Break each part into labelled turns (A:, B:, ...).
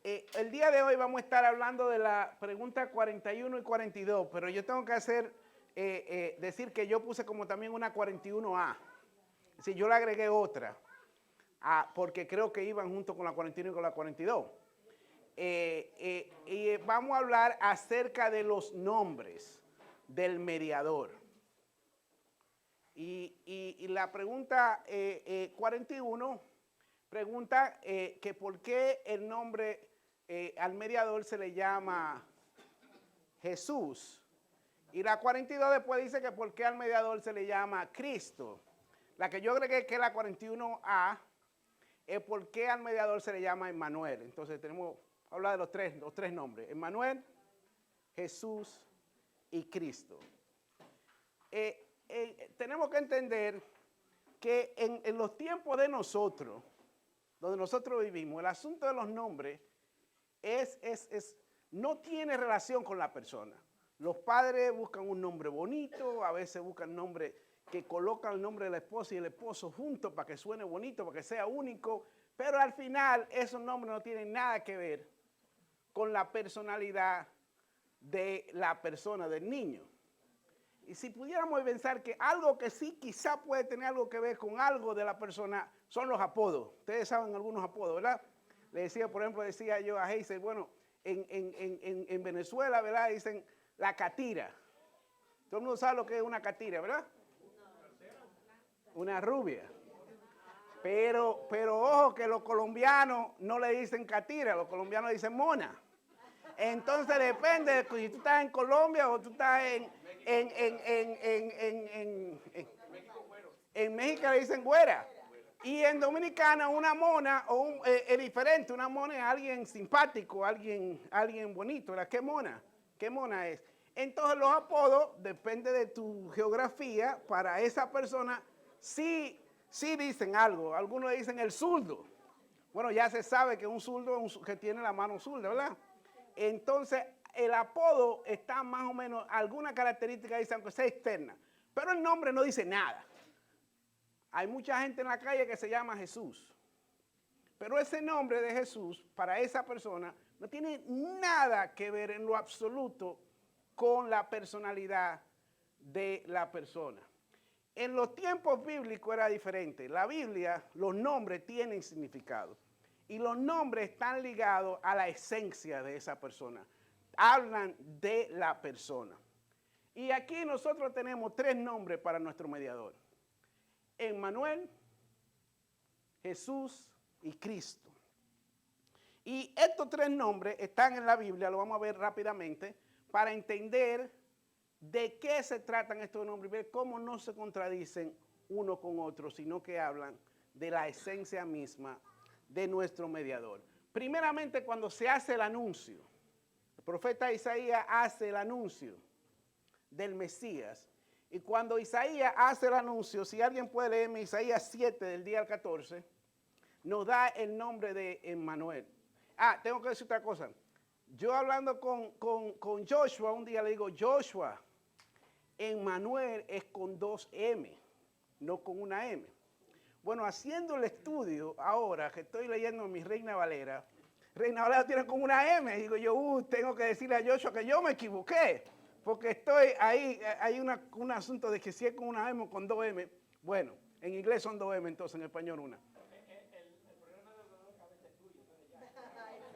A: El día de hoy vamos a estar hablando de la pregunta 41 y 42, pero yo tengo que decir que yo puse como también una 41A. Si yo le agregué otra, porque creo que iban junto con la 41 y con la 42. Y vamos a hablar acerca de los nombres del mediador. Y la pregunta 41 pregunta que por qué el nombre al mediador se le llama Jesús. Y la 42 después dice que por qué al mediador se le llama Cristo. La que yo agregué, que es la 41A, es por qué al mediador se le llama Emmanuel. Entonces tenemos que hablar de los tres nombres: Emmanuel, Jesús y Cristo. Tenemos que entender que en los tiempos de nosotros, donde nosotros vivimos, el asunto de los nombres no tiene relación con la persona. Los padres buscan un nombre bonito, a veces buscan nombres que colocan el nombre de la esposa y el esposo juntos para que suene bonito, para que sea único, pero al final esos nombres no tienen nada que ver con la personalidad de la persona, del niño. Y si pudiéramos pensar que algo que sí quizá puede tener algo que ver con algo de la persona son los apodos. Ustedes saben algunos apodos, ¿verdad? Le decía, por ejemplo, decía yo a Hazel, bueno, en Venezuela, ¿verdad? Dicen la catira. Todo el mundo sabe lo que es una catira, ¿verdad? Una rubia. Pero ojo que los colombianos no le dicen catira, los colombianos dicen mona. Entonces depende de si tú estás en Colombia o tú estás en México le dicen güera. Y en Dominicana una mona es diferente. Una mona es alguien simpático, alguien bonito. ¿Verdad? ¿Qué mona? ¿Qué mona es? Entonces los apodos, depende de tu geografía, para esa persona sí dicen algo. Algunos dicen el zurdo. Bueno, ya se sabe que un zurdo es que tiene la mano zurda, ¿verdad? Entonces el apodo está más o menos, alguna característica dice, aunque sea externa. Pero el nombre no dice nada. Hay mucha gente en la calle que se llama Jesús. Pero ese nombre de Jesús, para esa persona, no tiene nada que ver en lo absoluto con la personalidad de la persona. En los tiempos bíblicos era diferente. La Biblia, los nombres tienen significado. Y los nombres están ligados a la esencia de esa persona. Hablan de la persona. Y aquí nosotros tenemos tres nombres para nuestro mediador: Emmanuel, Jesús y Cristo. Y estos tres nombres están en la Biblia, lo vamos a ver rápidamente, para entender de qué se tratan estos nombres y ver cómo no se contradicen uno con otro, sino que hablan de la esencia misma de nuestro mediador. Primeramente, cuando se hace el anuncio, el profeta Isaías hace el anuncio del Mesías. Y cuando Isaías hace el anuncio, si alguien puede leerme Isaías 7 del día al 14, nos da el nombre de Emmanuel. Tengo que decir otra cosa. Yo hablando con Joshua, un día le digo, Joshua, Emmanuel es con 2 M, no con una M. Bueno, haciendo el estudio ahora que estoy leyendo mi Reina Valera tiene como una M. Y digo yo, tengo que decirle a Joshua que yo me equivoqué, porque estoy ahí, hay un asunto de que si es con una M o con 2 M. Bueno, en inglés son 2 M, entonces en español una.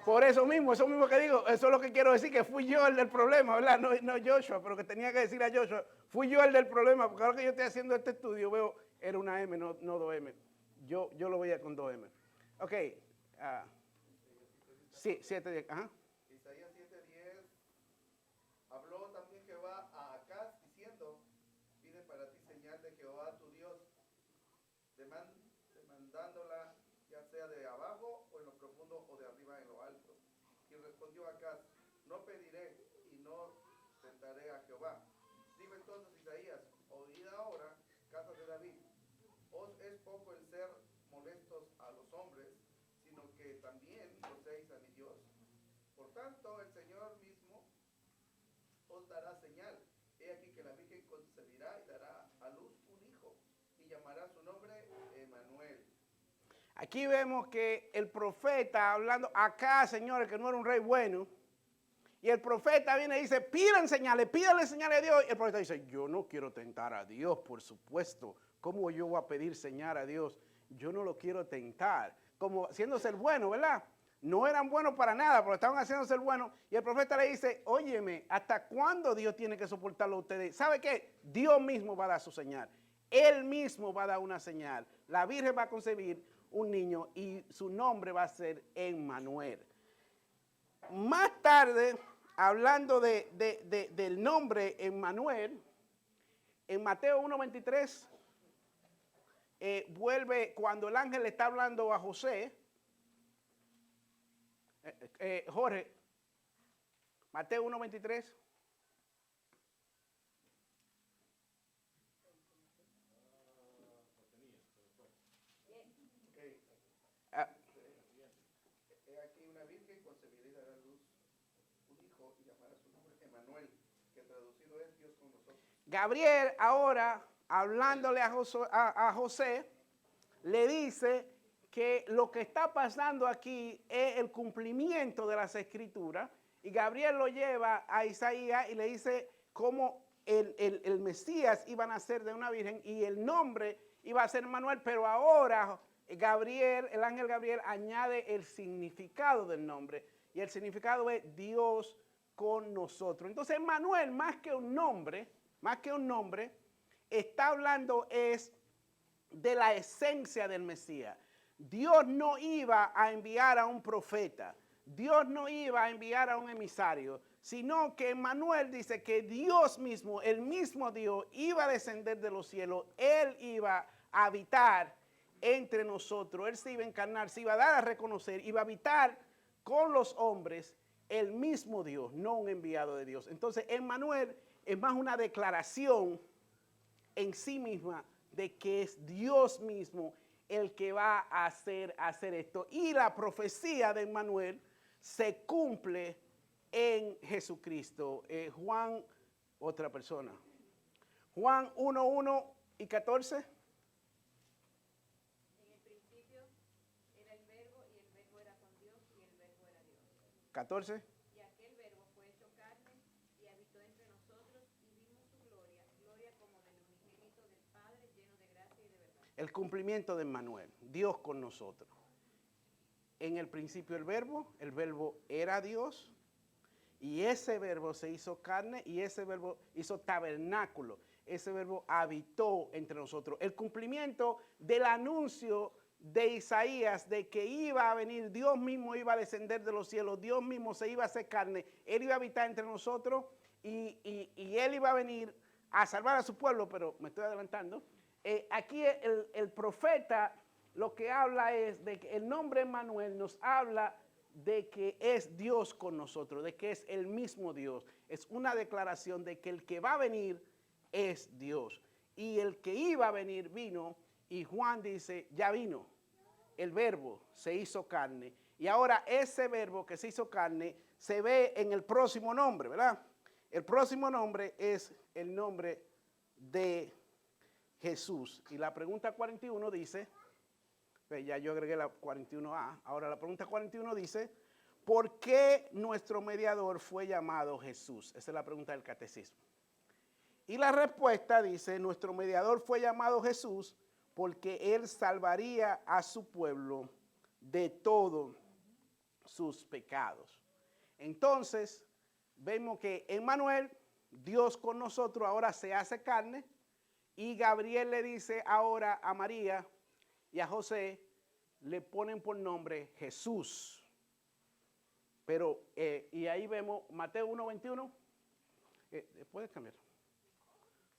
A: Por eso mismo que digo, eso es lo que quiero decir, que fui yo el del problema, ¿verdad? No Joshua, pero que tenía que decir a Joshua, fui yo el del problema, porque ahora que yo estoy haciendo este estudio veo, era una M, no 2M. Yo lo veía con 2M. Ok. Sí, 7:10. Ajá.
B: Isaías 7:10. Habló también Jehová a Acaz diciendo: pide para ti señal de Jehová tu Dios, demandándola ya sea de abajo o en lo profundo o de arriba en lo alto. Y respondió Acaz: no pediré y no tentaré a Jehová. Dijo entonces Isaías: oíd ahora, casa de David, os es poco el ser molestos a los hombres, sino que también conocéis a mi Dios. Por tanto, el Señor mismo os dará señal. He aquí que la Virgen concebirá y dará a luz un hijo, y llamará su nombre Emmanuel.
A: Aquí vemos que el profeta hablando acá, señores, que no era un rey bueno. Y el profeta viene y dice, pídanle señales a Dios. Y el profeta dice, yo no quiero tentar a Dios, por supuesto. ¿Cómo yo voy a pedir señal a Dios? Yo no lo quiero tentar. Como haciéndose el bueno, ¿verdad? No eran buenos para nada, pero estaban haciéndose el bueno. Y el profeta le dice, óyeme, ¿hasta cuándo Dios tiene que soportarlo a ustedes? ¿Sabe qué? Dios mismo va a dar su señal. Él mismo va a dar una señal. La Virgen va a concebir un niño y su nombre va a ser Emmanuel. Más tarde, hablando del nombre Emmanuel, en Mateo 1:23, vuelve cuando el ángel le está hablando a José. Jorge, Mateo 1:23.
B: He aquí una virgen concebirá y dará a luz un hijo y llamará su nombre Emmanuel, que traducido es Dios con nosotros.
A: Gabriel ahora, hablándole a José, le dice que lo que está pasando aquí es el cumplimiento de las escrituras, y Gabriel lo lleva a Isaías y le dice cómo el Mesías iba a nacer de una virgen y el nombre iba a ser Emmanuel, pero ahora Gabriel, el ángel Gabriel, añade el significado del nombre, y el significado es Dios con nosotros. Entonces Emmanuel, más que un nombre, está hablando es de la esencia del Mesías. Dios no iba a enviar a un profeta, Dios no iba a enviar a un emisario, sino que Emmanuel dice que Dios mismo, el mismo Dios, iba a descender de los cielos, Él iba a habitar entre nosotros, Él se iba a encarnar, se iba a dar a reconocer, iba a habitar con los hombres, el mismo Dios, no un enviado de Dios. Entonces, Emmanuel es más una declaración en sí misma de que es Dios mismo el que va a hacer esto. Y la profecía de Emmanuel se cumple en Jesucristo. Juan, otra persona. Juan 1:1 y 14.
C: En el principio era el verbo y el verbo era con Dios y el verbo era Dios.
A: 14.
C: Y aquel verbo fue hecho carne y habitó entre nosotros y vimos su gloria, gloria como del unigénito del Padre, lleno de gracia y de verdad.
A: El cumplimiento de Emmanuel, Dios con nosotros. En el principio el verbo era Dios, y ese verbo se hizo carne, y ese verbo hizo tabernáculo, ese verbo habitó entre nosotros. El cumplimiento del anuncio de Isaías de que iba a venir, Dios mismo iba a descender de los cielos, Dios mismo se iba a hacer carne, Él iba a habitar entre nosotros, y Él iba a venir a salvar a su pueblo, pero me estoy adelantando. Aquí el profeta lo que habla es de que el nombre Emmanuel nos habla de que es Dios con nosotros, de que es el mismo Dios. Es una declaración de que el que va a venir es Dios. Y el que iba a venir vino, y Juan dice, ya vino. El verbo se hizo carne. Y ahora ese verbo que se hizo carne se ve en el próximo nombre, ¿verdad? El próximo nombre es el nombre de Jesús. Y la pregunta 41 dice, ya yo agregué la 41A, ahora la pregunta 41 dice, ¿por qué nuestro mediador fue llamado Jesús? Esa es la pregunta del catecismo. Y la respuesta dice, nuestro mediador fue llamado Jesús porque Él salvaría a su pueblo de todos sus pecados. Entonces, vemos que Emmanuel, Dios con nosotros, ahora se hace carne, y Gabriel le dice ahora a María y a José, le ponen por nombre Jesús. Pero, y ahí vemos Mateo 1:21. ¿Puedes cambiar?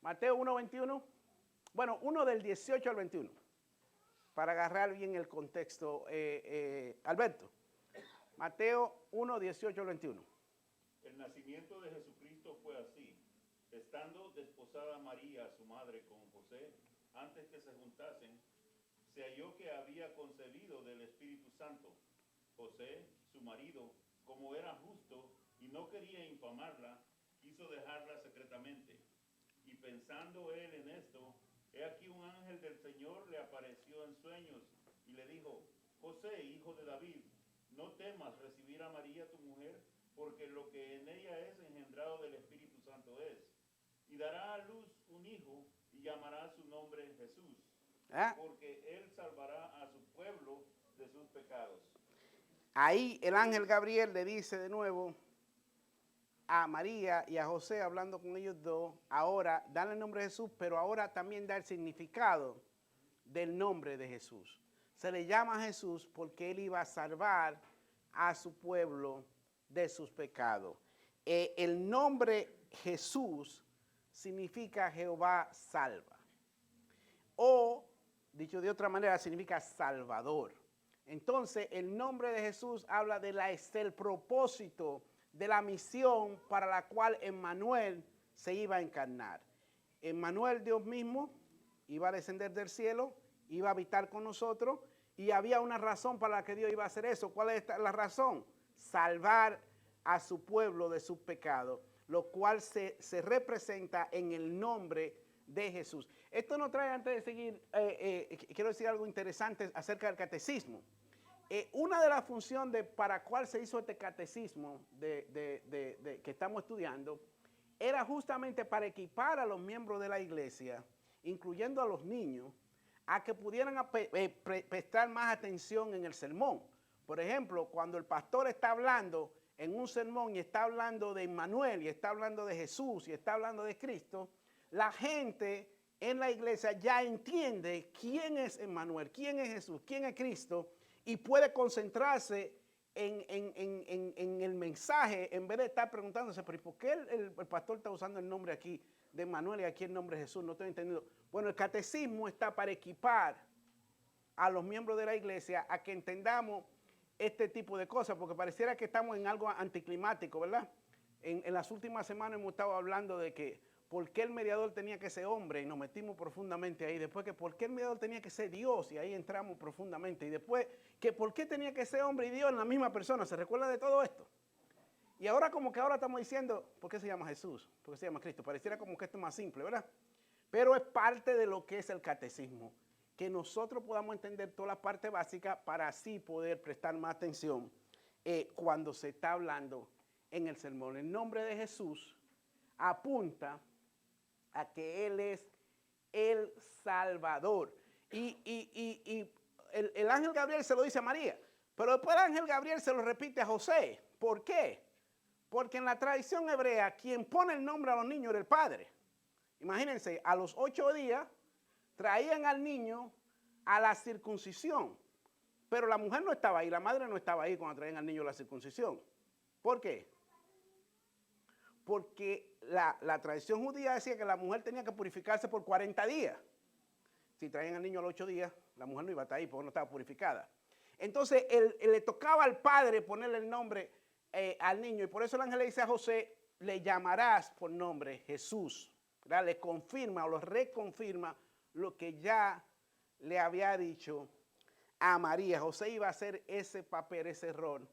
A: Mateo 1:21. Bueno, 1 del 18 al 21. Para agarrar bien el contexto, Alberto. Mateo 1, 18 al 21.
D: El nacimiento de Jesucristo fue así. Estando desposada María, su madre, con José, antes que se juntasen, se halló que había concebido del Espíritu Santo. José, su marido, como era justo y no quería infamarla, quiso dejarla secretamente. Y pensando él en esto, he aquí un ángel del Señor le apareció en sueños y le dijo, José, hijo de David, no temas recibir a María tu mujer, porque lo que en ella es engendrado del Espíritu Santo es. Y dará a luz un hijo y llamará su nombre Jesús,
A: ¿Ah?
D: porque él salvará a su pueblo de sus pecados.
A: Ahí el ángel Gabriel le dice de nuevo a María y a José, hablando con ellos dos, ahora dan el nombre de Jesús, pero ahora también da el significado del nombre de Jesús. Se le llama Jesús porque él iba a salvar a su pueblo de sus pecados. El nombre Jesús significa Jehová salva. O, dicho de otra manera, significa Salvador. Entonces, el nombre de Jesús habla del propósito de la misión para la cual Emmanuel se iba a encarnar. Emmanuel, Dios mismo, iba a descender del cielo, iba a habitar con nosotros, y había una razón para la que Dios iba a hacer eso. ¿Cuál es la razón? Salvar a su pueblo de sus pecados, lo cual se representa en el nombre de Jesús. Esto nos trae, antes de seguir, quiero decir algo interesante acerca del catecismo. Una de las funciones para cuál se hizo este catecismo que estamos estudiando era justamente para equipar a los miembros de la iglesia, incluyendo a los niños, a que pudieran prestar más atención en el sermón. Por ejemplo, cuando el pastor está hablando en un sermón y está hablando de Emmanuel, y está hablando de Jesús, y está hablando de Cristo, la gente en la iglesia ya entiende quién es Emmanuel, quién es Jesús, quién es Cristo, y puede concentrarse en el mensaje en vez de estar preguntándose, pero ¿por qué el pastor está usando el nombre aquí de Emmanuel y aquí el nombre de Jesús? No estoy entendiendo. Bueno, el catecismo está para equipar a los miembros de la iglesia a que entendamos este tipo de cosas, porque pareciera que estamos en algo anticlimático, ¿verdad? En las últimas semanas hemos estado hablando de que por qué el mediador tenía que ser hombre, y nos metimos profundamente ahí. Después que por qué el mediador tenía que ser Dios, y ahí entramos profundamente. Y después que por qué tenía que ser hombre y Dios en la misma persona. ¿Se recuerda de todo esto? Y ahora como que ahora estamos diciendo, ¿por qué se llama Jesús? ¿Por qué se llama Cristo? Pareciera como que esto es más simple, ¿verdad? Pero es parte de lo que es el catecismo, que nosotros podamos entender toda la parte básica para así poder prestar más atención cuando se está hablando en el sermón. El nombre de Jesús apunta a que Él es el Salvador. Y el ángel Gabriel se lo dice a María, pero después el ángel Gabriel se lo repite a José. ¿Por qué? Porque en la tradición hebrea, quien pone el nombre a los niños era el padre. Imagínense, a los 8 días traían al niño a la circuncisión, pero la mujer no estaba ahí, la madre no estaba ahí cuando traían al niño a la circuncisión. ¿Por qué? Porque la tradición judía decía que la mujer tenía que purificarse por 40 días. Si traían al niño a los 8 días, la mujer no iba a estar ahí porque no estaba purificada. Entonces, le tocaba al padre ponerle el nombre al niño, y por eso el ángel le dice a José, le llamarás por nombre Jesús. ¿Verdad? Le confirma o lo reconfirma lo que ya le había dicho a María. José iba a hacer ese papel, ese rol,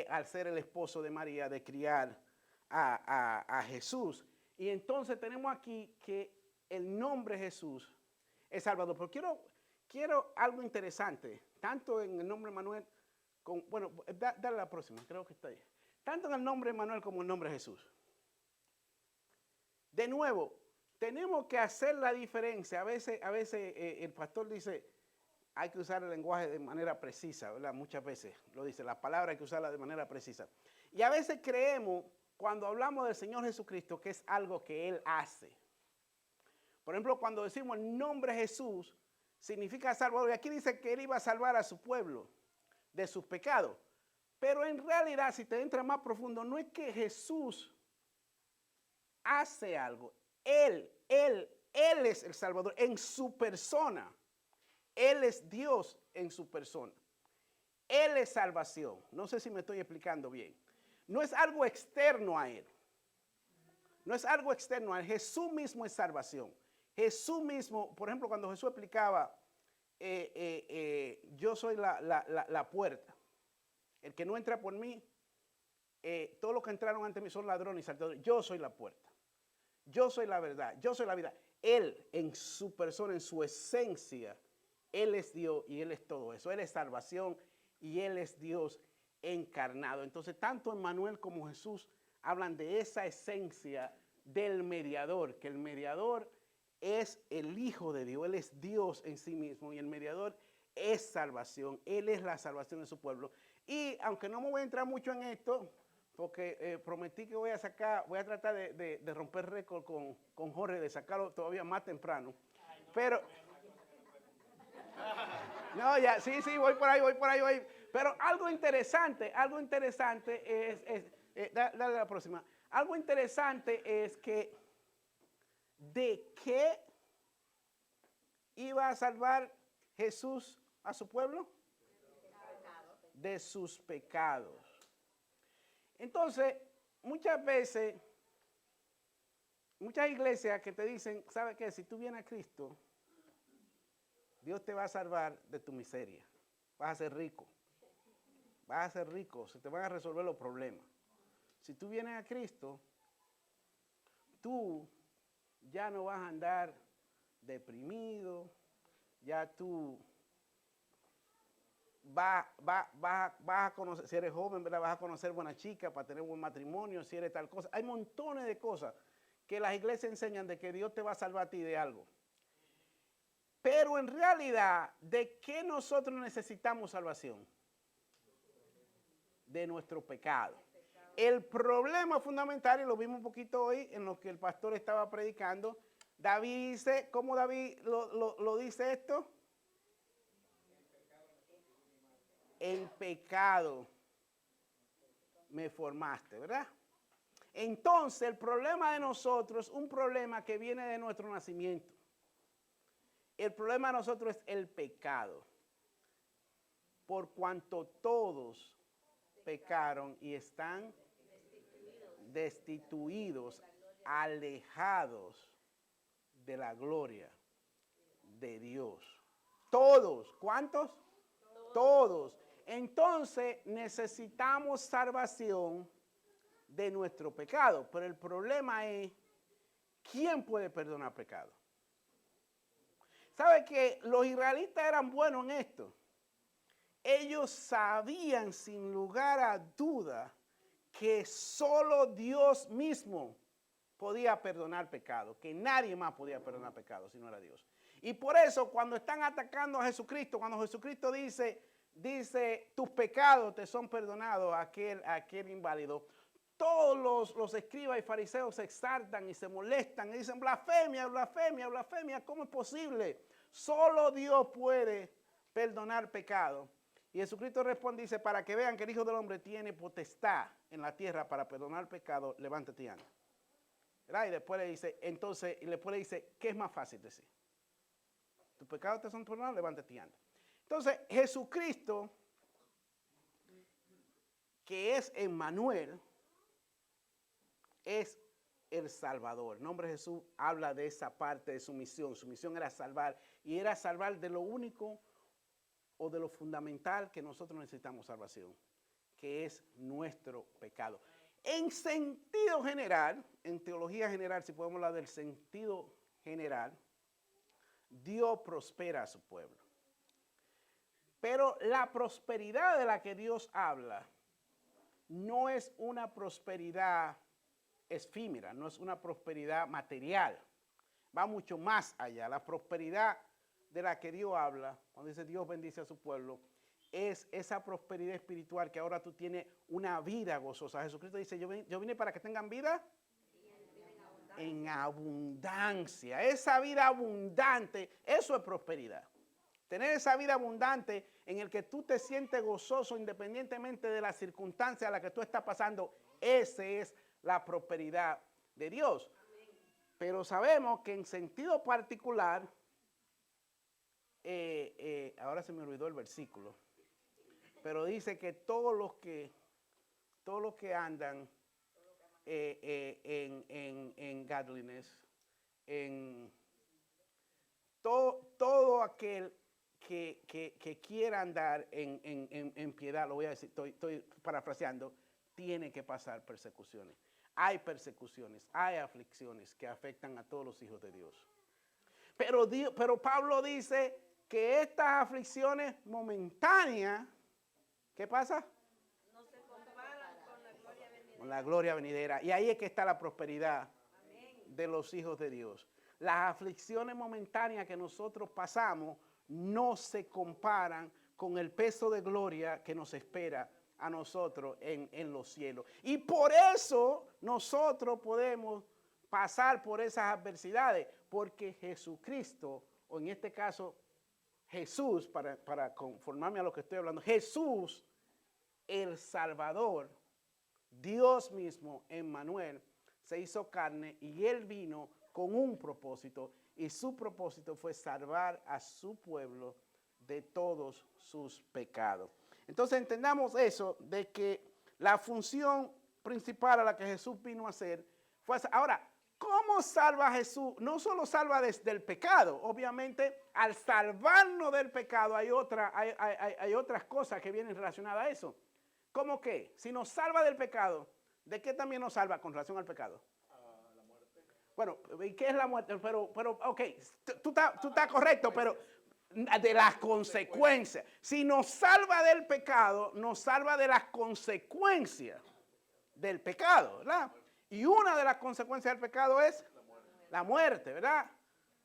A: al ser el esposo de María, de criar a Jesús. Y entonces tenemos aquí que el nombre Jesús es Salvador. Pero quiero algo interesante, tanto en el nombre Manuel, bueno, dale la próxima, creo que está ahí. Tanto en el nombre Manuel como en el nombre Jesús. De nuevo, tenemos que hacer la diferencia. A veces el pastor dice, hay que usar el lenguaje de manera precisa, ¿verdad? Muchas veces lo dice, las palabras hay que usarlas de manera precisa. Y a veces creemos, cuando hablamos del Señor Jesucristo, que es algo que Él hace. Por ejemplo, cuando decimos el nombre Jesús, significa Salvador. Y aquí dice que Él iba a salvar a su pueblo de sus pecados. Pero en realidad, si te entra más profundo, no es que Jesús hace algo. Él es el Salvador en su persona. Él es Dios en su persona. Él es salvación. No sé si me estoy explicando bien. No es algo externo a Él. No es algo externo a Él. Jesús mismo es salvación. Jesús mismo, por ejemplo, cuando Jesús explicaba, yo soy la puerta. El que no entra por mí, todos los que entraron ante mí son ladrones y salteadores. Yo soy la puerta. Yo soy la verdad. Yo soy la vida. Él en su persona, en su esencia, Él es Dios y Él es todo eso. Él es salvación y Él es Dios encarnado. Entonces, tanto Emmanuel como Jesús hablan de esa esencia del mediador, que el mediador es el Hijo de Dios, Él es Dios en sí mismo y el mediador es salvación, Él es la salvación de su pueblo. Y aunque no me voy a entrar mucho en esto, porque prometí que voy a tratar de romper récord con Jorge, de sacarlo todavía más temprano, pero... No, ya, sí, voy por ahí. Pero algo interesante es, dale la próxima. Algo interesante es que ¿de qué iba a salvar Jesús a su pueblo? De sus pecados. Entonces, muchas veces, muchas iglesias que te dicen, ¿sabe qué? Si tú vienes a Cristo, Dios te va a salvar de tu miseria. Vas a ser rico. Se te van a resolver los problemas. Si tú vienes a Cristo, tú ya no vas a andar deprimido, ya tú vas a conocer, si eres joven, ¿verdad? Vas a conocer buena chica para tener buen matrimonio, si eres tal cosa. Hay montones de cosas que las iglesias enseñan de que Dios te va a salvar a ti de algo. Pero en realidad, ¿de qué nosotros necesitamos salvación? De nuestro pecado. El problema fundamental, y lo vimos un poquito hoy en lo que el pastor estaba predicando, David dice, ¿cómo David lo dice esto? En pecado me formaste, ¿verdad? Entonces, el problema de nosotros es un problema que viene de nuestro nacimiento. El problema de nosotros es el pecado. Por cuanto todos pecaron y están destituidos, alejados de la gloria de Dios. Todos. ¿Cuántos? Todos. Entonces necesitamos salvación de nuestro pecado. Pero el problema es, ¿quién puede perdonar pecado? ¿Sabe que los israelitas eran buenos en esto? Ellos sabían sin lugar a duda que solo Dios mismo podía perdonar pecado, que nadie más podía perdonar pecado si no era Dios. Y por eso cuando están atacando a Jesucristo, cuando Jesucristo dice, tus pecados te son perdonados a aquel inválido, todos los escribas y fariseos se exaltan y se molestan y dicen blasfemia, blasfemia, blasfemia, ¿cómo es posible? Solo Dios puede perdonar pecado. Y Jesucristo responde y dice, para que vean que el Hijo del Hombre tiene potestad en la tierra para perdonar pecado, levántate y anda. ¿Verdad? Y después le dice, ¿qué es más fácil decir? Tus pecados te son perdonados, levántate y anda. Entonces, Jesucristo, que es Emmanuel, es el Salvador. El nombre de Jesús habla de esa parte de su misión. Su misión era salvar, y era salvar de lo único o de lo fundamental que nosotros necesitamos salvación, que es nuestro pecado. En sentido general, en teología general, si podemos hablar del sentido general, Dios prospera a su pueblo. Pero la prosperidad de la que Dios habla no es una prosperidad efímera, no es una prosperidad material, va mucho más allá. La prosperidad de la que Dios habla, cuando dice Dios bendice a su pueblo, es esa prosperidad espiritual que ahora tú tienes una vida gozosa. Jesucristo dice, yo vine para que tengan vida en abundancia. Esa vida abundante, eso es prosperidad. Tener esa vida abundante en el que tú te sientes gozoso independientemente de las circunstancias a las que tú estás pasando, esa es la prosperidad de Dios. Pero sabemos que en sentido particular, ahora se me olvidó el versículo, pero dice que todos los que andan en godliness, en todo aquel que quiera andar en piedad, lo voy a decir, estoy parafraseando, tiene que pasar persecuciones. Hay persecuciones, hay aflicciones que afectan a todos los hijos de Dios. Pero Pablo dice que estas aflicciones momentáneas, ¿qué pasa?
C: No se comparan con la gloria venidera.
A: Con la gloria venidera. Y ahí es que está la prosperidad de los hijos de Dios. Las aflicciones momentáneas que nosotros pasamos no se comparan con el peso de gloria que nos espera a nosotros en los cielos. Y por eso nosotros podemos pasar por esas adversidades, porque Jesucristo, o en este caso Jesús, para conformarme a lo que estoy hablando, Jesús, el Salvador, Dios mismo, Emmanuel, se hizo carne y Él vino con un propósito, y su propósito fue salvar a su pueblo de todos sus pecados. Entonces entendamos eso, de que la función principal a la que Jesús vino a hacer fue... Ahora, ¿cómo salva a Jesús? No solo salva desde el pecado, obviamente al salvarnos del pecado hay otras cosas que vienen relacionadas a eso. ¿Cómo qué? Si nos salva del pecado, ¿de qué también nos salva con relación al pecado?
B: La muerte.
A: Bueno, ¿y qué es la muerte? Pero ok, tú estás correcto, pero de las consecuencias. Si nos salva del pecado, nos salva de las consecuencias del pecado, ¿verdad? Y una de las consecuencias del pecado es la muerte, ¿verdad?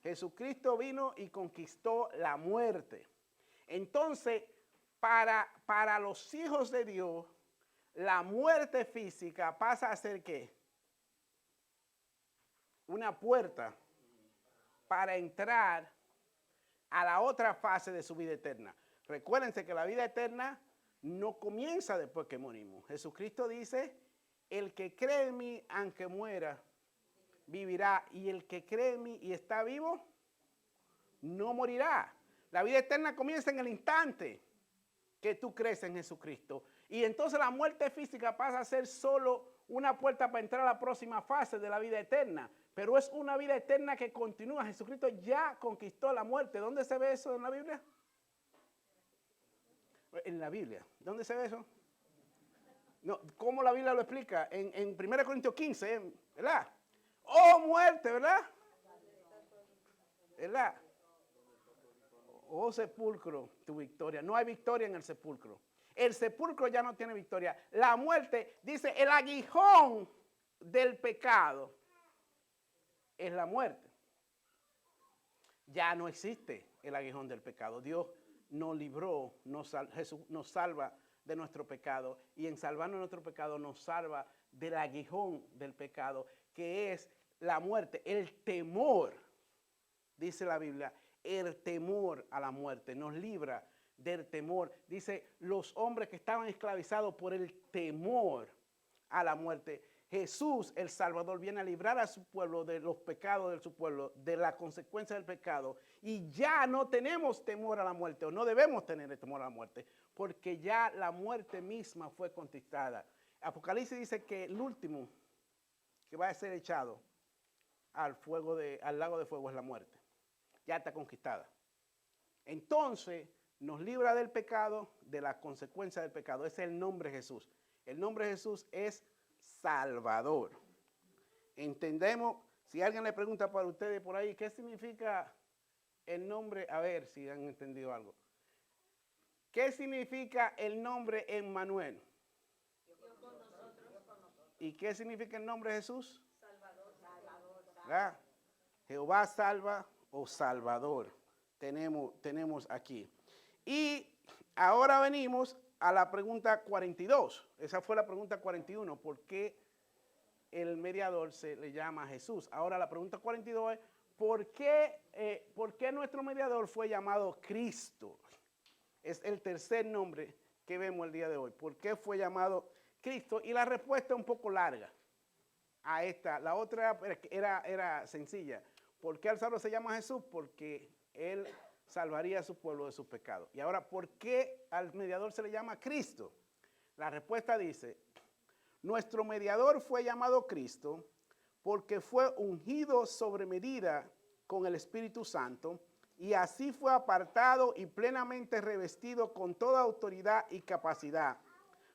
A: Jesucristo vino y conquistó la muerte. Entonces, para los hijos de Dios, la muerte física pasa a ser ¿qué? Una puerta para entrar a la otra fase de su vida eterna. Recuérdense que la vida eterna no comienza después que morimos. Jesucristo dice, el que cree en mí, aunque muera, vivirá. Y el que cree en mí y está vivo, no morirá. La vida eterna comienza en el instante que tú crees en Jesucristo. Y entonces la muerte física pasa a ser solo una puerta para entrar a la próxima fase de la vida eterna. Pero es una vida eterna que continúa. Jesucristo ya conquistó la muerte. ¿Dónde se ve eso en la Biblia? En la Biblia. ¿Dónde se ve eso? No, ¿cómo la Biblia lo explica? En 1 Corintios 15, ¿verdad? Oh, muerte, ¿verdad? ¿Verdad? Oh, sepulcro, tu victoria. No hay victoria en el sepulcro. El sepulcro ya no tiene victoria. La muerte, dice, el aguijón del pecado es la muerte. Ya no existe el aguijón del pecado. Dios nos libró, Jesús nos salva de nuestro pecado, y en salvarnos de nuestro pecado nos salva del aguijón del pecado, que es la muerte, el temor, dice la Biblia, el temor a la muerte, nos libra del temor. Dice, los hombres que estaban esclavizados por el temor a la muerte, Jesús, el Salvador, viene a librar a su pueblo de los pecados de su pueblo, de la consecuencia del pecado, y ya no tenemos temor a la muerte, o no debemos tener temor a la muerte, porque ya la muerte misma fue conquistada. Apocalipsis dice que el último que va a ser echado al lago de fuego es la muerte. Ya está conquistada. Entonces, nos libra del pecado, de la consecuencia del pecado. Ese es el nombre de Jesús. El nombre de Jesús es Salvador. Entendemos, si alguien le pregunta para ustedes por ahí, ¿qué significa el nombre? A ver si han entendido algo. ¿Qué significa el nombre Emmanuel? ¿Y qué significa el nombre de Jesús?
C: Salvador.
A: ¿Verdad? Jehová salva o Salvador. Tenemos aquí. Y ahora venimos a la pregunta 42. Esa fue la pregunta 41. ¿Por qué el mediador se le llama Jesús? Ahora la pregunta 42 es, ¿por qué nuestro mediador fue llamado Cristo? Es el tercer nombre que vemos el día de hoy. ¿Por qué fue llamado Cristo? Y la respuesta es un poco larga a esta. La otra era sencilla. ¿Por qué el Salvador se llama Jesús? Porque Él salvaría a su pueblo de sus pecados. Y ahora, ¿por qué al mediador se le llama Cristo? La respuesta dice, nuestro mediador fue llamado Cristo porque fue ungido sobre medida con el Espíritu Santo, y así fue apartado y plenamente revestido con toda autoridad y capacidad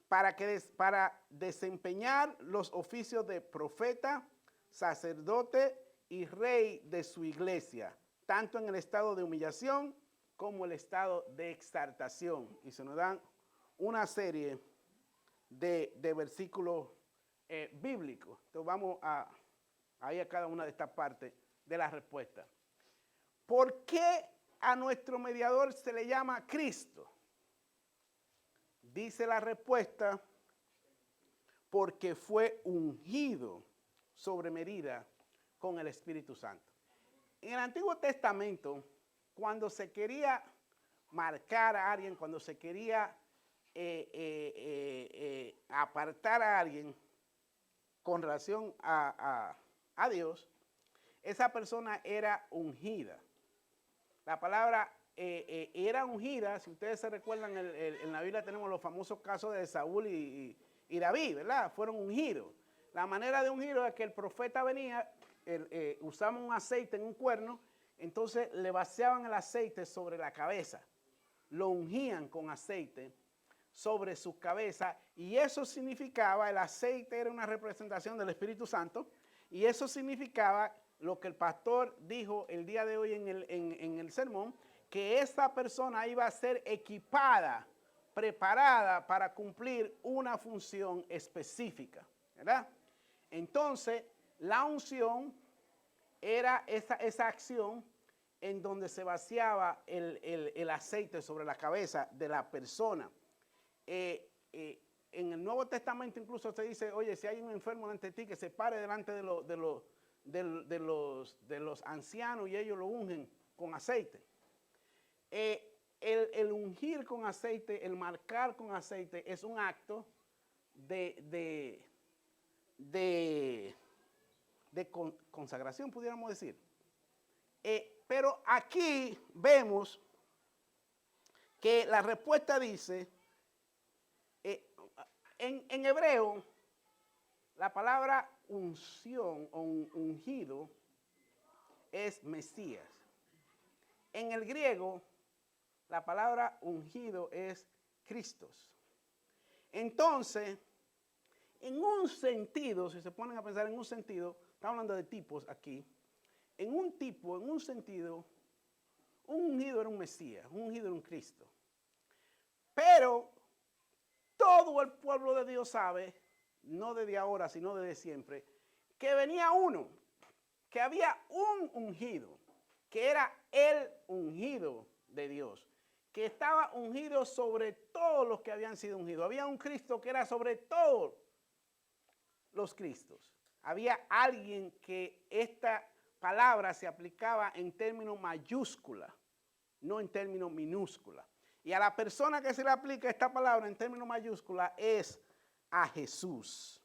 A: para desempeñar los oficios de profeta, sacerdote y rey de su iglesia, tanto en el estado de humillación como el estado de exaltación. Y se nos dan una serie de versículos bíblicos. Entonces vamos a ir a cada una de estas partes de la respuesta. ¿Por qué a nuestro mediador se le llama Cristo? Dice la respuesta, porque fue ungido sobre medida con el Espíritu Santo. En el Antiguo Testamento, cuando se quería marcar a alguien, cuando se quería apartar a alguien con relación a Dios, esa persona era ungida. La palabra era ungida, si ustedes se recuerdan, en la Biblia tenemos los famosos casos de Saúl y David, ¿verdad? Fueron ungidos. La manera de ungirlo es que el profeta venía, usaban un aceite en un cuerno, entonces le vaciaban el aceite sobre la cabeza, lo ungían con aceite sobre su cabeza, y eso significaba, el aceite era una representación del Espíritu Santo, y eso significaba lo que el pastor dijo el día de hoy en el sermón, que esa persona iba a ser equipada, preparada para cumplir una función específica, ¿verdad? Entonces, la unción era esa acción en donde se vaciaba el aceite sobre la cabeza de la persona. En el Nuevo Testamento incluso se dice, oye, si hay un enfermo ante ti, que se pare delante de los ancianos y ellos lo ungen con aceite. El ungir con aceite, el marcar con aceite es un acto de consagración, pudiéramos decir. Pero aquí vemos que la respuesta dice, en hebreo, la palabra unción o ungido es Mesías. En el griego, la palabra ungido es Cristos. Entonces, en un sentido, si se ponen a pensar en un sentido, estamos hablando de tipos aquí, en un sentido, un ungido era un Mesías, un ungido era un Cristo. Pero todo el pueblo de Dios sabe, no desde ahora, sino desde siempre, que venía uno, que había un ungido, que era el ungido de Dios, que estaba ungido sobre todos los que habían sido ungidos. Había un Cristo que era sobre todos los Cristos. Había alguien que esta palabra se aplicaba en términos mayúscula, no en términos minúscula. Y a la persona que se le aplica esta palabra en términos mayúscula es a Jesús.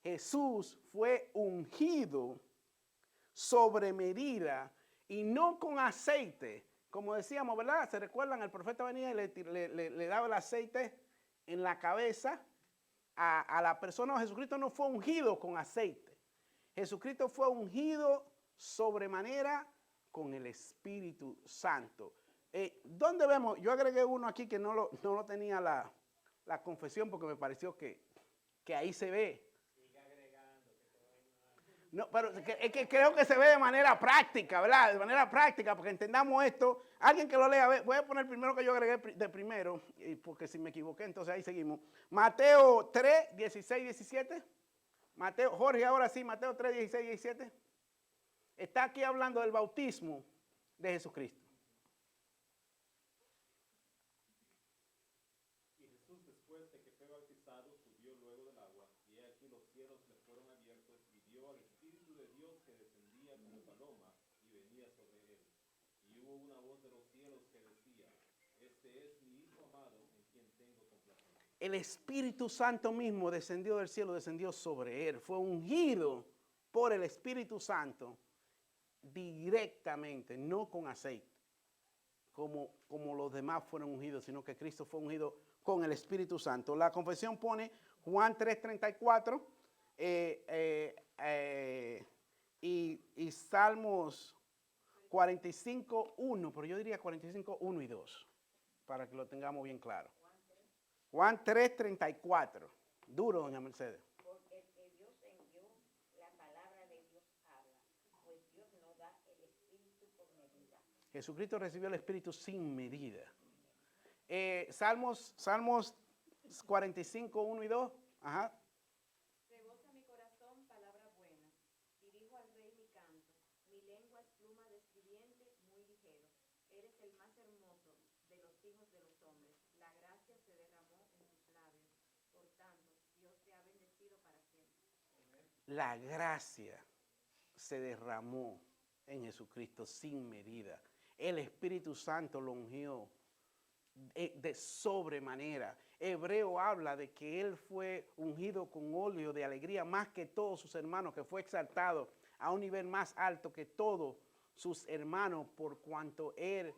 A: Jesús fue ungido sobre medida y no con aceite. Como decíamos, ¿verdad? ¿Se recuerdan? El profeta venía y le daba el aceite en la cabeza a la persona. Jesucristo no fue ungido con aceite. Jesucristo fue ungido sobremanera con el Espíritu Santo. ¿Dónde vemos? Yo agregué uno aquí que no lo tenía la confesión porque me pareció que ahí se ve. No, pero es que creo que se ve de manera práctica, ¿verdad? De manera práctica, porque entendamos esto. Alguien que lo lea, voy a poner primero que yo agregué de primero, porque si me equivoqué, entonces ahí seguimos. Mateo 3, 16, 17. Mateo, Jorge, ahora sí, Mateo 3, 16, 17. Está aquí hablando del bautismo de Jesucristo.
E: Y Jesús, después de que fue bautizado, subió luego del agua, y he aquí los cielos le fueron abiertos, y vio al Espíritu de Dios que descendía como paloma y venía sobre él. Y hubo una voz de los cielos que decía, este es mi Hijo amado, en quien tengo complacencia.
A: El Espíritu Santo mismo descendió del cielo, descendió sobre él. Fue ungido por el Espíritu Santo directamente, no con aceite, como los demás fueron ungidos, sino que Cristo fue ungido con el Espíritu Santo. La confesión pone Juan 3:34 y Salmos 45:1, pero yo diría 45:1 y 2, para que lo tengamos bien claro. Juan 3:34. Duro, doña Mercedes.
C: Porque el que Dios envió, la palabra de Dios habla, pues Dios no da el Espíritu por medida.
A: Jesucristo recibió el Espíritu sin medida. Salmos 45, 1 y 2. Ajá.
C: Rebosa mi corazón palabras buenas, dirijo al rey mi canto, mi lengua es pluma de escribiente muy ligero. Eres el más hermoso de los hijos de los hombres, la gracia se derramó en tus labios, por tanto, Dios te ha bendecido para siempre.
A: La gracia se derramó en Jesucristo sin medida. El Espíritu Santo lo ungió de sobremanera. Hebreo habla de que él fue ungido con óleo de alegría más que todos sus hermanos, que fue exaltado a un nivel más alto que todos sus hermanos por cuanto él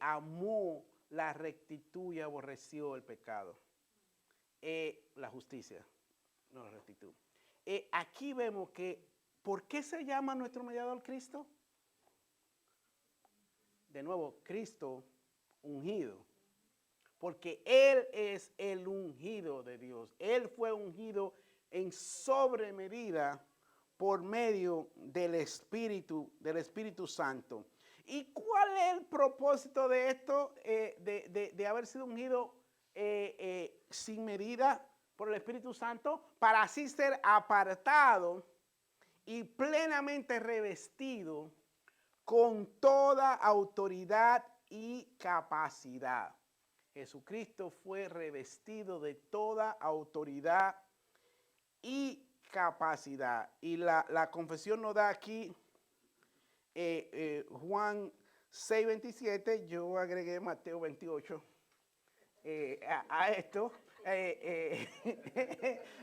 A: amó la rectitud y aborreció el pecado. La justicia, no la rectitud. Aquí vemos que, ¿por qué se llama nuestro mediador Cristo? De nuevo, Cristo ungido. Porque Él es el ungido de Dios. Él fue ungido en sobremedida por medio del Espíritu Santo. ¿Y cuál es el propósito de esto, de haber sido ungido sin medida por el Espíritu Santo? Para así ser apartado y plenamente revestido con toda autoridad y capacidad. Jesucristo fue revestido de toda autoridad y capacidad. Y la confesión nos da aquí Juan 6:27. Yo agregué Mateo 28 a esto.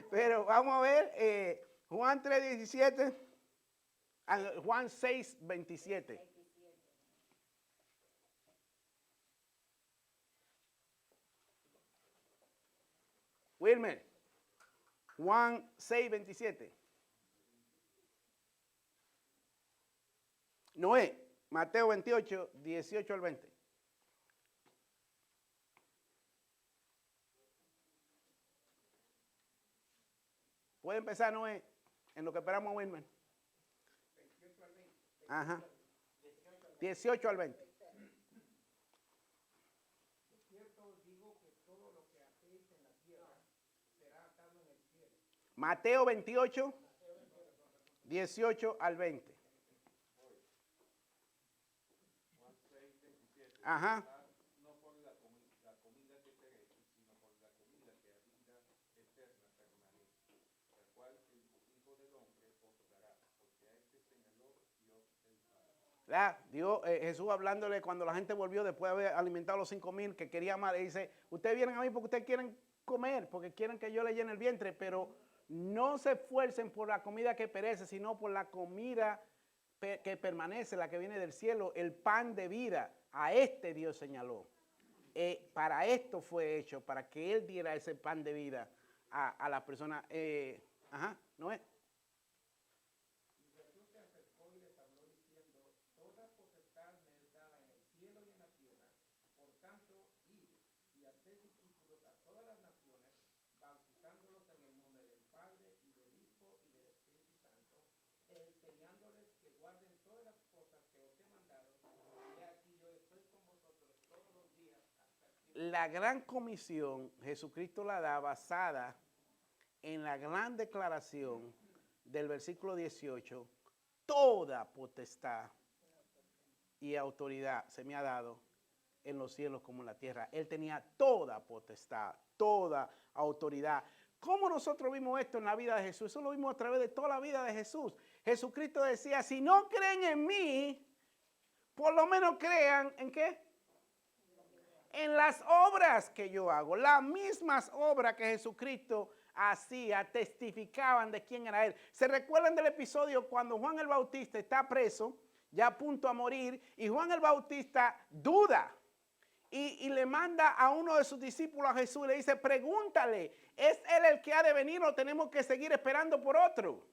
A: Pero vamos a ver Juan 3:17. Juan 6:27. Wilmer, Juan 6:27. Noé, Mateo 28, 18 al 20. Puede empezar Noé, en lo que esperamos a Wilmer.
B: 28 al 20.
A: Ajá. 18 al 20. Mateo 28, 18 al 20. Ajá.
E: No por la comida que perece, sino por la comida que a vida eterna permanece, la cual el Hijo del Hombre os dará, porque a este señaló Dios el Padre.
A: Jesús hablándole cuando la gente volvió después de haber alimentado a los 5,000 que quería más, le dice, ustedes vienen a mí porque ustedes quieren comer, porque quieren que yo les llene el vientre, pero no se esfuercen por la comida que perece, sino por la comida que permanece, la que viene del cielo, el pan de vida. A este Dios señaló. Para esto fue hecho, para que Él diera ese pan de vida a la persona. ¿No es? La gran comisión, Jesucristo la da basada en la gran declaración del versículo 18. Toda potestad y autoridad se me ha dado en los cielos como en la tierra. Él tenía toda potestad, toda autoridad. ¿Cómo nosotros vimos esto en la vida de Jesús? Eso lo vimos a través de toda la vida de Jesús. Jesucristo decía, si no creen en mí, por lo menos crean en ¿qué? En las obras que yo hago. Las mismas obras que Jesucristo hacía testificaban de quién era Él. ¿Se recuerdan del episodio cuando Juan el Bautista está preso, ya a punto a morir, y Juan el Bautista duda? Y le manda a uno de sus discípulos a Jesús y le dice, pregúntale, ¿es Él el que ha de venir o tenemos que seguir esperando por otro?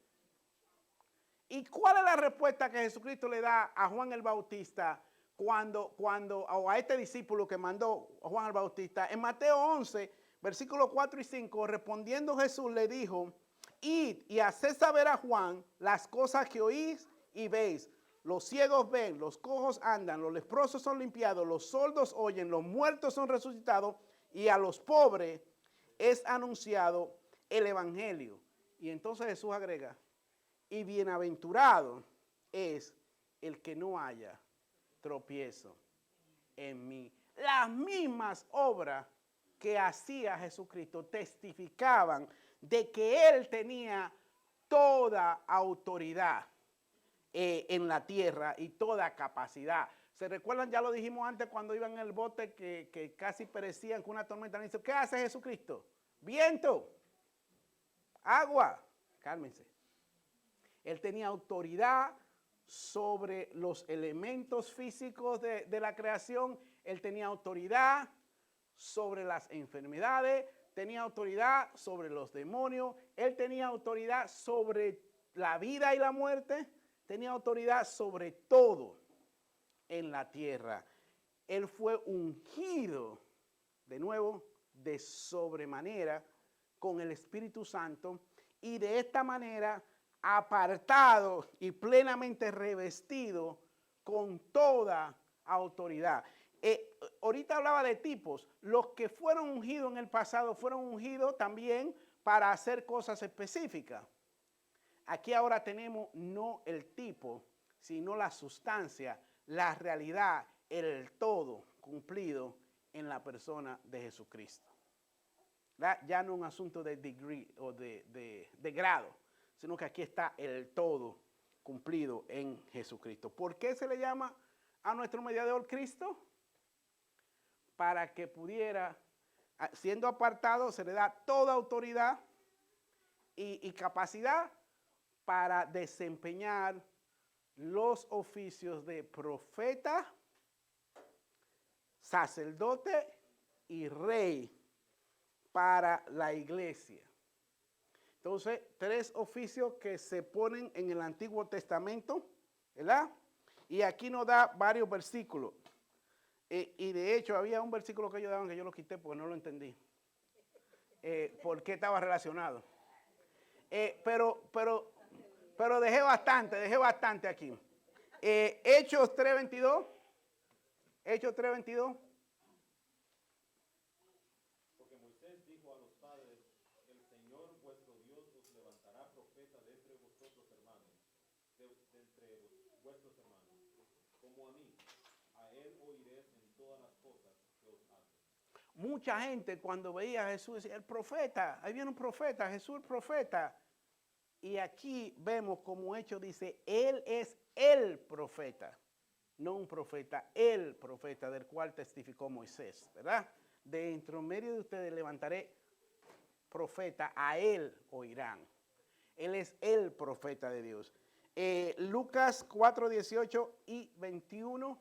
A: ¿Y cuál es la respuesta que Jesucristo le da a Juan el Bautista o a este discípulo que mandó Juan el Bautista? En Mateo 11, versículos 4 y 5, respondiendo Jesús le dijo, id y haced saber a Juan las cosas que oís y veis. los ciegos ven, los cojos andan, los leprosos son limpiados, los sordos oyen, los muertos son resucitados y a los pobres es anunciado el evangelio. Y entonces Jesús agrega, y bienaventurado es el que no haya tropiezo en mí. Las mismas obras que hacía Jesucristo testificaban de que Él tenía toda autoridad en la tierra y toda capacidad. ¿Se recuerdan? Ya lo dijimos antes cuando iban en el bote que casi perecían con una tormenta. Dice, ¿qué hace Jesucristo? Viento, agua, cálmense. Él tenía autoridad sobre los elementos físicos de la creación. Él tenía autoridad sobre las enfermedades, tenía autoridad sobre los demonios, él tenía autoridad sobre la vida y la muerte, tenía autoridad sobre todo en la tierra. Él fue ungido, de nuevo, de sobremanera con el Espíritu Santo y de esta manera apartado y plenamente revestido con toda autoridad. Ahorita hablaba de tipos. Los que fueron ungidos en el pasado fueron ungidos también para hacer cosas específicas. Aquí ahora tenemos no el tipo, sino la sustancia, la realidad, el todo cumplido en la persona de Jesucristo. Ya no un asunto de degree o de grado, sino que aquí está el todo cumplido en Jesucristo. ¿Por qué se le llama a nuestro mediador Cristo? Para que pudiera, siendo apartado, se le da toda autoridad y capacidad para desempeñar los oficios de profeta, sacerdote y rey para la iglesia. Entonces, 3 oficios que se ponen en el Antiguo Testamento, ¿verdad? Y aquí nos da varios versículos. Y de hecho, había un versículo que ellos daban que yo lo quité porque no lo entendí. ¿Por qué estaba relacionado? Pero dejé bastante aquí. Hechos 3:22. Hechos 3:22.
E: Porque Moisés dijo a los padres, el Señor vuestro Dios os levantará profeta de entre vosotros hermanos, vuestros hermanos, como a mí. A él oiréis en todas las cosas que os hace.
A: Mucha gente cuando veía a Jesús decía, el profeta, ahí viene un profeta, Jesús el profeta. Y aquí vemos como Hecho dice, Él es el profeta, no un profeta, el profeta del cual testificó Moisés, ¿verdad? De entre medio de ustedes levantaré profeta, a Él oirán. Él es el profeta de Dios. Lucas 4:18 y 21.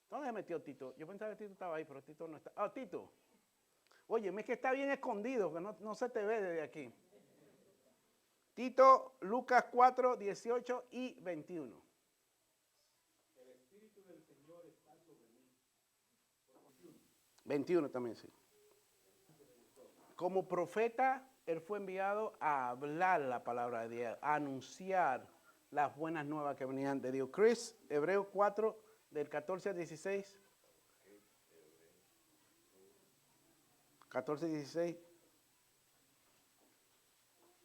A: ¿Dónde se metió Tito? Yo pensaba que Tito estaba ahí, pero Tito no está. Ah, Tito. Oye, es que está bien escondido, que no se te ve desde aquí. Tito, Lucas 4:18 y 21.
E: El Espíritu del Señor está sobre mí.
A: 21 también, sí. Como profeta, él fue enviado a hablar la palabra de Dios, a anunciar las buenas nuevas que venían de Dios. Chris, Hebreos 4, del 14 al 16. 14 y 16.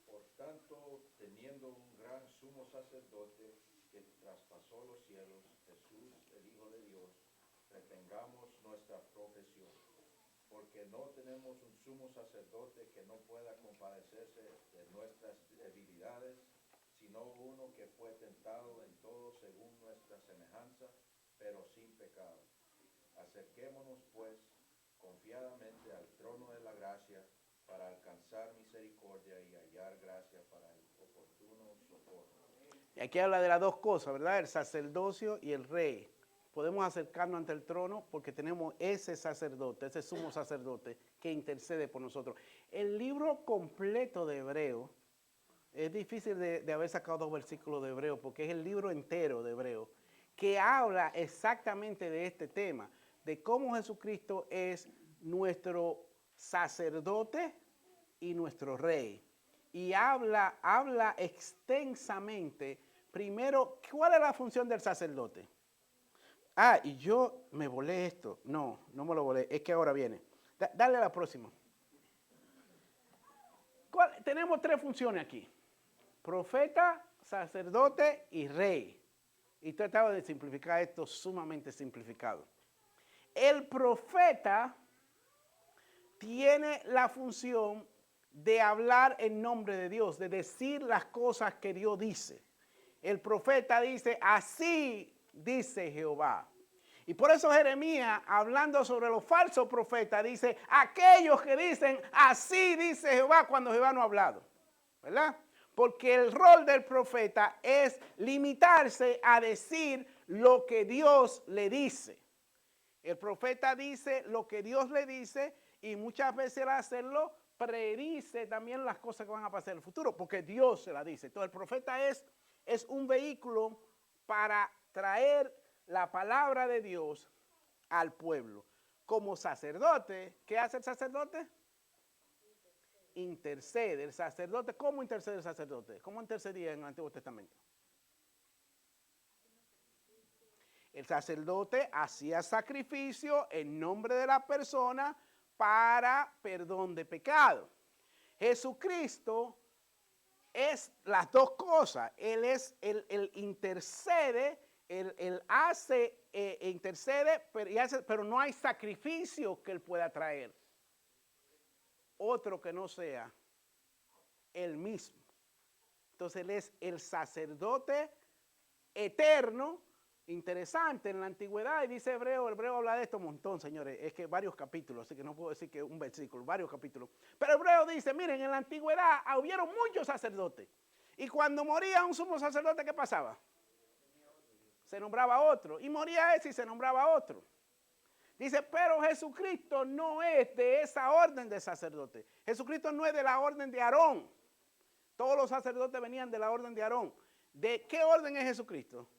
F: Por tanto, teniendo un gran sumo sacerdote que traspasó los cielos, Jesús, el Hijo de Dios, retengamos nuestra profesión, porque no tenemos un sumo sacerdote que no pueda compadecerse de nuestras debilidades, sino uno que fue tentado en todo según nuestra semejanza, pero sin pecado. Acerquémonos, pues, confiadamente al trono de la gracia para alcanzar misericordia y hallar gracia para el oportuno socorro.
A: Y aquí habla de las dos cosas, ¿verdad? El sacerdocio y el rey. Podemos acercarnos ante el trono porque tenemos ese sacerdote, ese sumo sacerdote que intercede por nosotros. El libro completo de Hebreo, es difícil de haber sacado 2 versículos de Hebreo porque es el libro entero de Hebreo que habla exactamente de este tema, de cómo Jesucristo es nuestro sacerdote y nuestro rey. Y habla extensamente Primero, ¿cuál es la función del sacerdote? Ah, y yo me volé esto. No, no me lo volé, es que ahora viene. Dale a la próxima. Tenemos tres funciones aquí. Profeta, sacerdote y rey. Y trataba de simplificar esto sumamente simplificado. El profeta tiene la función de hablar en nombre de Dios, de decir las cosas que Dios dice. El profeta dice, así dice Jehová. Y por eso Jeremías, hablando sobre los falsos profetas, dice, aquellos que dicen, así dice Jehová, cuando Jehová no ha hablado. ¿Verdad? Porque el rol del profeta es limitarse a decir lo que Dios le dice. El profeta dice lo que Dios le dice y muchas veces al hacerlo predice también las cosas que van a pasar en el futuro, porque Dios se la dice. Entonces el profeta es un vehículo para traer la palabra de Dios al pueblo. Como sacerdote, ¿qué hace el sacerdote? Intercede. El sacerdote, ¿cómo intercede el sacerdote? ¿Cómo intercedía en el Antiguo Testamento? El sacerdote hacía sacrificio en nombre de la persona para perdón de pecado. Jesucristo es las dos cosas. Él es el intercede, él hace, intercede, pero no hay sacrificio que él pueda traer. Otro que no sea él mismo. Entonces él es el sacerdote eterno. Interesante en la antigüedad, y dice Hebreo habla de esto un montón, señores, es que varios capítulos, así que no puedo decir que un versículo, varios capítulos. Pero Hebreo dice, miren, en la antigüedad hubieron muchos sacerdotes, y cuando moría un sumo sacerdote, ¿qué pasaba? Se nombraba otro, y moría ese y se nombraba otro. Dice, pero Jesucristo no es de esa orden de sacerdote. Jesucristo no es de la orden de Aarón. Todos los sacerdotes venían de la orden de Aarón. ¿De qué orden es Jesucristo?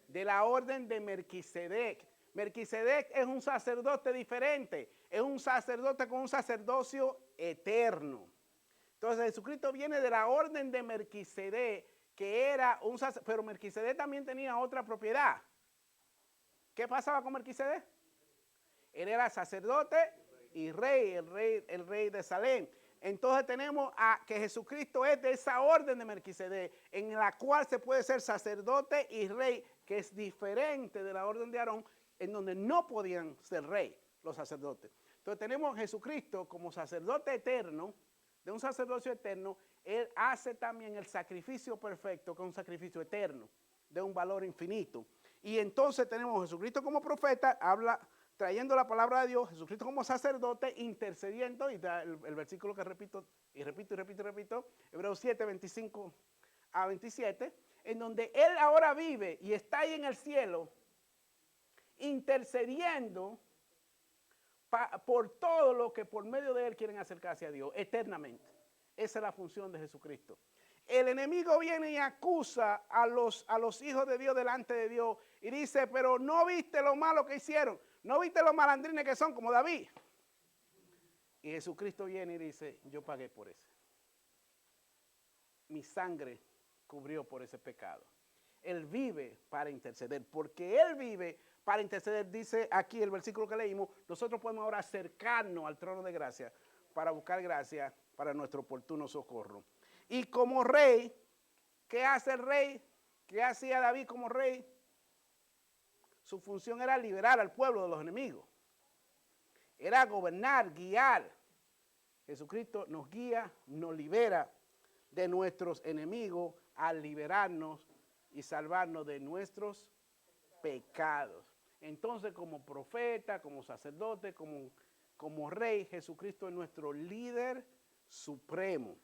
A: De la orden de Melquisedec. Melquisedec es un sacerdote diferente, es un sacerdote con un sacerdocio eterno. Entonces Jesucristo viene de la orden de Melquisedec, que era un sacerdote, pero Melquisedec también tenía otra propiedad. ¿Qué pasaba con Melquisedec? Él era sacerdote y rey, el rey de Salem. Entonces tenemos que Jesucristo es de esa orden de Melquisedec, en la cual se puede ser sacerdote y rey, que es diferente de la orden de Aarón, en donde no podían ser rey los sacerdotes. Entonces tenemos a Jesucristo como sacerdote eterno, de un sacerdocio eterno. Él hace también el sacrificio perfecto, que es un sacrificio eterno, de un valor infinito. Y entonces tenemos a Jesucristo como profeta, habla trayendo la palabra de Dios, Jesucristo como sacerdote, intercediendo, y da el versículo que repito, Hebreos 7, 25 a 27, en donde Él ahora vive y está ahí en el cielo, intercediendo por todo lo que por medio de Él quieren acercarse a Dios eternamente. Esa es la función de Jesucristo. El enemigo viene y acusa a los hijos de Dios delante de Dios y dice, pero no viste lo malo que hicieron, no viste los malandrines que son como David. Y Jesucristo viene y dice, yo pagué por eso. Mi sangre cubrió por ese pecado. Él vive para interceder, porque Él vive para interceder, dice aquí el versículo que leímos, nosotros podemos ahora acercarnos al trono de gracia para buscar gracia para nuestro oportuno socorro. Y como rey, ¿qué hace el rey? ¿Qué hacía David como rey? Su función era liberar al pueblo de los enemigos. Era gobernar, guiar. Jesucristo nos guía, nos libera de nuestros enemigos al liberarnos y salvarnos de nuestros pecados. Entonces, como profeta, como sacerdote, como rey, Jesucristo es nuestro líder supremo.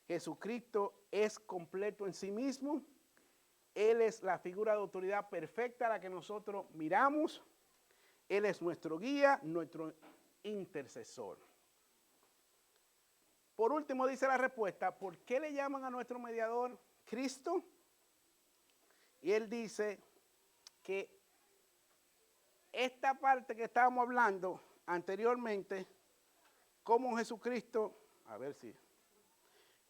A: Jesucristo es completo en sí mismo. Él es la figura de autoridad perfecta a la que nosotros miramos. Él es nuestro guía, nuestro intercesor. Por último, dice la respuesta, ¿por qué le llaman a nuestro mediador Cristo? Y él dice que esta parte que estábamos hablando anteriormente, como Jesucristo,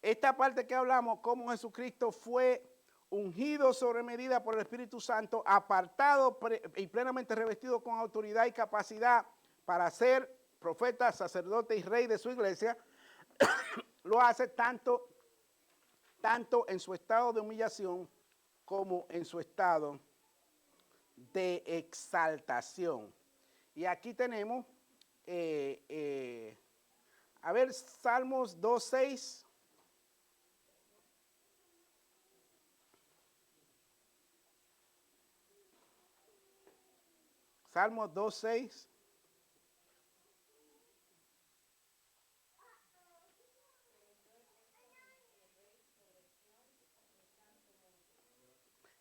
A: esta parte que hablamos, como Jesucristo fue ungido sobre medida por el Espíritu Santo, apartado y plenamente revestido con autoridad y capacidad para ser profeta, sacerdote y rey de su iglesia, lo hace tanto en su estado de humillación como en su estado de exaltación. Y aquí tenemos, a ver, Salmos 2:6. Salmos 2:6.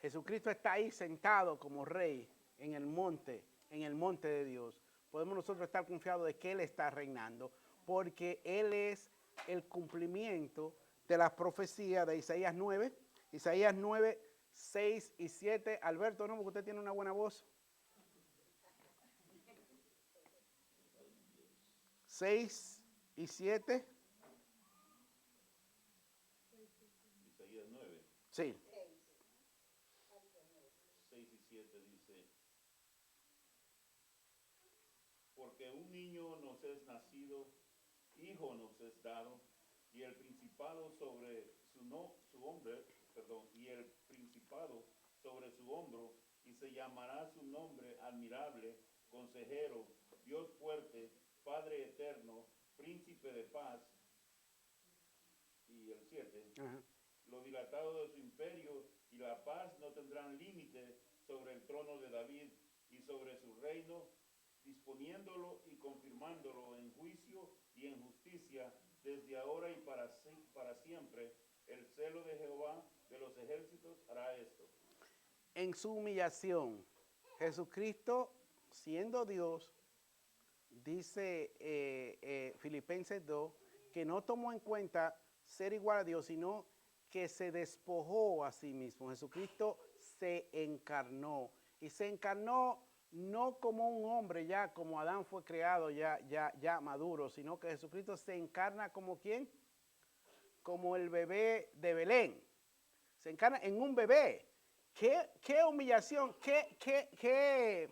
A: Jesucristo está ahí sentado como rey en el monte de Dios. Podemos nosotros estar confiados de que Él está reinando, porque Él es el cumplimiento de las profecías de Isaías 9. Isaías 9, 6 y 7. Alberto, no, porque usted tiene una buena voz. 6 y 7.
D: Isaías 9.
A: Sí.
D: 6 y 7 dice, porque un niño nos es nacido, hijo nos es dado, y el principado sobre su hombro, y se llamará su nombre admirable, consejero, Dios fuerte, Padre eterno, príncipe de paz. Y el 7, lo dilatado de su imperio y la paz no tendrán límite sobre el trono de David y sobre su reino, disponiéndolo y confirmándolo en juicio y en justicia desde ahora y para siempre. El celo de Jehová de los ejércitos hará esto.
A: En su humillación, Jesucristo, siendo Dios, dice Filipenses 2, que no tomó en cuenta ser igual a Dios, sino que se despojó a sí mismo. Jesucristo se encarnó, y se encarnó no como un hombre ya, como Adán fue creado ya maduro, sino que Jesucristo se encarna como ¿quién? Como el bebé de Belén. Se encarna en un bebé. ¿Qué humillación, qué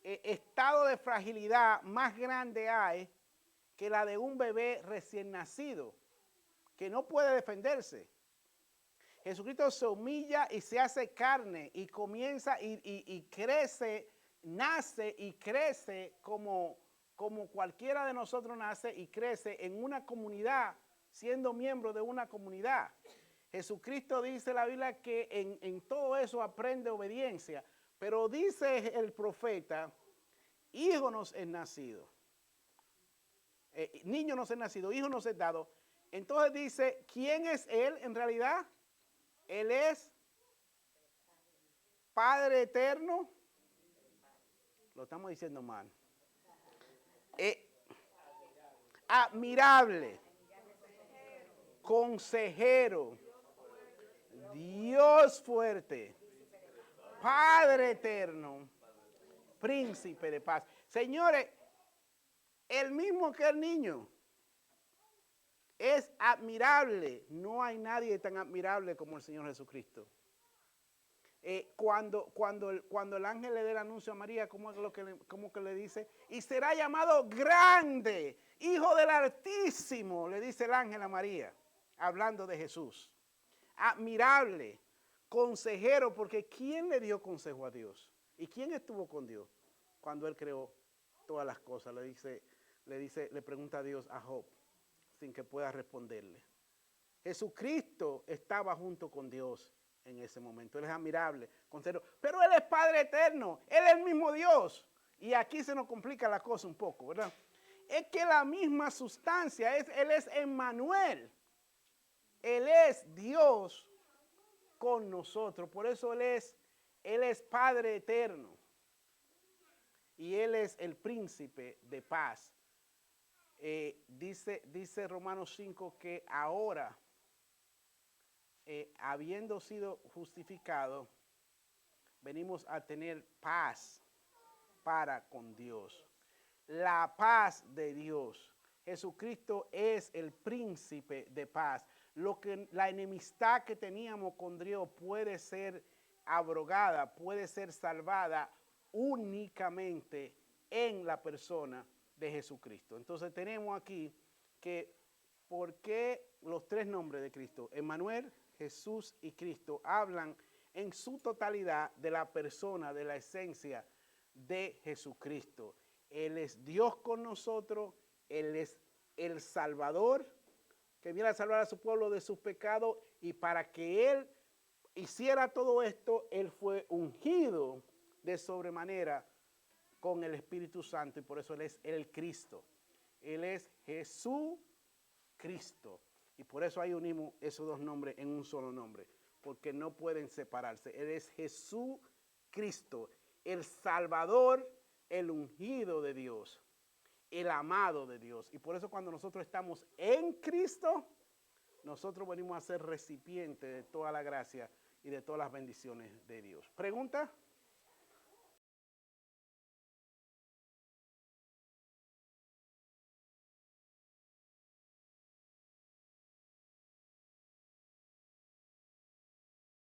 A: estado de fragilidad más grande hay que la de un bebé recién nacido, que no puede defenderse? Jesucristo se humilla y se hace carne y comienza y crece, nace y crece como cualquiera de nosotros nace y crece en una comunidad, siendo miembro de una comunidad. Jesucristo dice la Biblia que en todo eso aprende obediencia, pero dice el profeta, hijo nos es nacido, niño nos es nacido, hijo nos es dado. Entonces dice, ¿quién es Él en realidad? Él es Padre eterno. Lo estamos diciendo mal. Admirable. Consejero. Dios fuerte. Padre eterno. Príncipe de paz. Señores, el mismo que el niño. Es admirable. No hay nadie tan admirable como el Señor Jesucristo. Cuando el ángel le dé el anuncio a María, ¿cómo que le dice? Y será llamado grande, hijo del Altísimo, le dice el ángel a María, hablando de Jesús. Admirable, consejero, porque ¿quién le dio consejo a Dios? ¿Y quién estuvo con Dios cuando Él creó todas las cosas? Le pregunta a Dios a Job, sin que pueda responderle. Jesucristo estaba junto con Dios en ese momento. Él es admirable, consejero, pero Él es Padre eterno, Él es el mismo Dios. Y aquí se nos complica la cosa un poco, ¿verdad? Es que la misma sustancia, Él es Emmanuel. Él es Dios con nosotros. Por eso Él es Padre eterno. Y Él es el príncipe de paz. Dice Romanos 5 que ahora, habiendo sido justificado, venimos a tener paz para con Dios. La paz de Dios, Jesucristo es el príncipe de paz. La enemistad que teníamos con Dios puede ser abrogada, puede ser salvada únicamente en la persona de Jesucristo. Entonces tenemos aquí que por qué los tres nombres de Cristo, Emmanuel, Jesús y Cristo, hablan en su totalidad de la persona, de la esencia de Jesucristo. Él es Dios con nosotros, Él es el Salvador, que viene a salvar a su pueblo de sus pecados, y para que Él hiciera todo esto, Él fue ungido de sobremanera con el Espíritu Santo, y por eso Él es el Cristo. Él es Jesucristo. Y por eso ahí unimos esos dos nombres en un solo nombre, porque no pueden separarse. Él es Jesucristo, el Salvador, el ungido de Dios, el amado de Dios. Y por eso cuando nosotros estamos en Cristo, nosotros venimos a ser recipientes de toda la gracia y de todas las bendiciones de Dios. ¿Pregunta?